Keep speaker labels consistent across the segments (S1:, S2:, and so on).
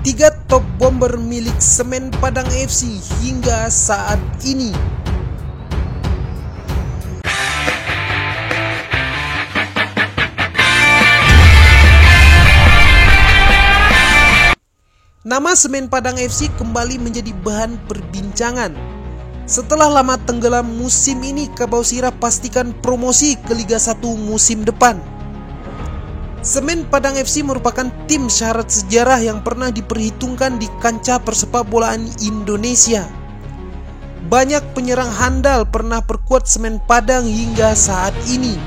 S1: Tiga top bomber milik Semen Padang FC hingga saat ini. Nama Semen Padang FC kembali menjadi bahan perbincangan. Setelah lama tenggelam musim ini, Kabau Sirah pastikan promosi ke Liga 1 musim depan. Semen Padang FC merupakan tim syarat sejarah yang pernah diperhitungkan di kancah persepak bolaan Indonesia. Banyak penyerang handal pernah perkuat Semen Padang hingga saat ini.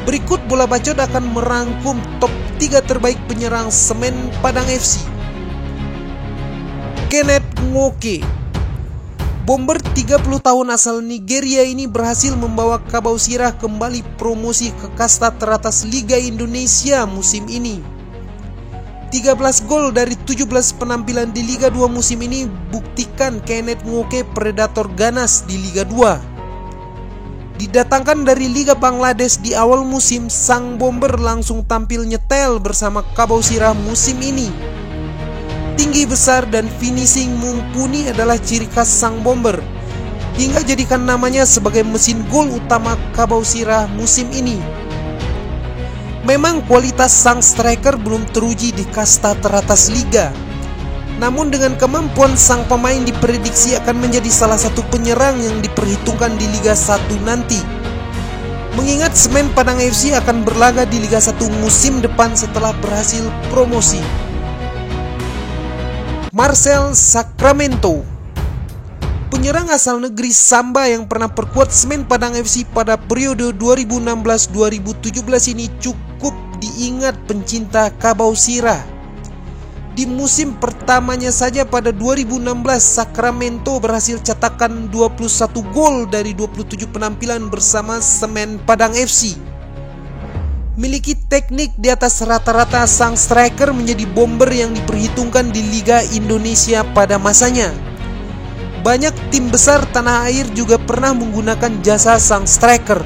S1: Berikut Bola Bacot akan merangkum top 3 terbaik penyerang Semen Padang FC. Kenneth Ngoke, bomber 30 tahun asal Nigeria ini berhasil membawa Kabau Sirah kembali promosi ke kasta teratas Liga Indonesia musim ini. 13 gol dari 17 penampilan di Liga 2 musim ini buktikan Kenneth Ngoke predator ganas di Liga 2. Didatangkan dari Liga Bangladesh di awal musim, sang bomber langsung tampil nyetel bersama Kabau Sirah musim ini. Tinggi besar dan finishing mumpuni adalah ciri khas sang bomber, hingga jadikan namanya sebagai mesin gol utama Kabau Sirah musim ini. Memang kualitas sang striker belum teruji di kasta teratas liga, namun dengan kemampuan sang pemain diprediksi akan menjadi salah satu penyerang yang diperhitungkan di Liga 1 nanti. Mengingat Semen Padang FC akan berlaga di Liga 1 musim depan setelah berhasil promosi. Marcel Sacramento, penyerang asal negeri Samba yang pernah perkuat Semen Padang FC pada periode 2016-2017 ini cukup diingat pencinta Kabau Sirah. Di musim pertamanya saja pada 2016, Sacramento berhasil cetakkan 21 gol dari 27 penampilan bersama Semen Padang FC. Miliki teknik di atas rata-rata, sang striker menjadi bomber yang diperhitungkan di Liga Indonesia pada masanya. Banyak tim besar tanah air juga pernah menggunakan jasa sang striker.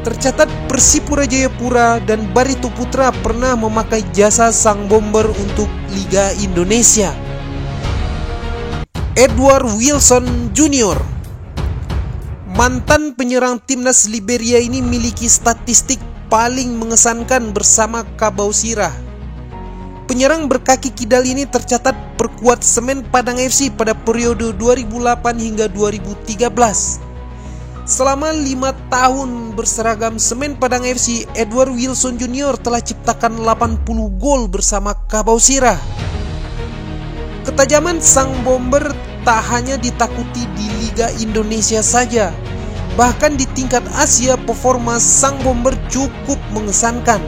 S1: Tercatat Persipura Jayapura dan Barito Putra pernah memakai jasa sang bomber untuk Liga Indonesia. Edward Wilson Jr., mantan penyerang timnas Liberia ini memiliki statistik paling mengesankan bersama Kabau Sirah. Penyerang berkaki kidal ini tercatat perkuat Semen Padang FC pada periode 2008 hingga 2013. Selama 5 tahun berseragam Semen Padang FC, Edward Wilson Jr. telah ciptakan 80 gol bersama Kabau Sirah. Ketajaman sang bomber tak hanya ditakuti di Liga Indonesia saja, bahkan di tingkat Asia performa sang bomber cukup mengesankan.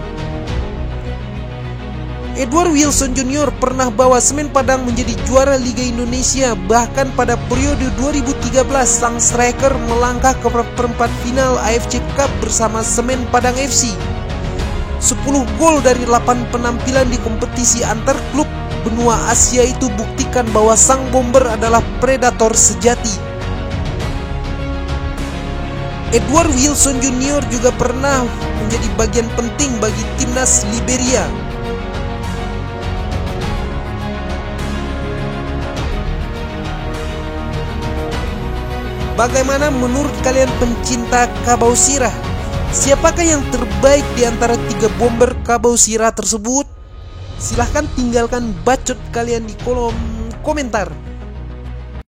S1: Edward Wilson Jr. pernah bawa Semen Padang menjadi juara Liga Indonesia. Bahkan pada periode 2013 sang striker melangkah ke perempat final AFC Cup bersama Semen Padang FC. 10 gol dari 8 penampilan di kompetisi antar klub benua Asia itu buktikan bahwa sang bomber adalah predator sejati. Edward Wilson Jr. juga pernah menjadi bagian penting bagi timnas Liberia. Bagaimana menurut kalian pencinta Kabau Sirah? Siapakah yang terbaik di antara 3 bomber Kabau Sirah tersebut? Silahkan tinggalkan bacot kalian di kolom komentar.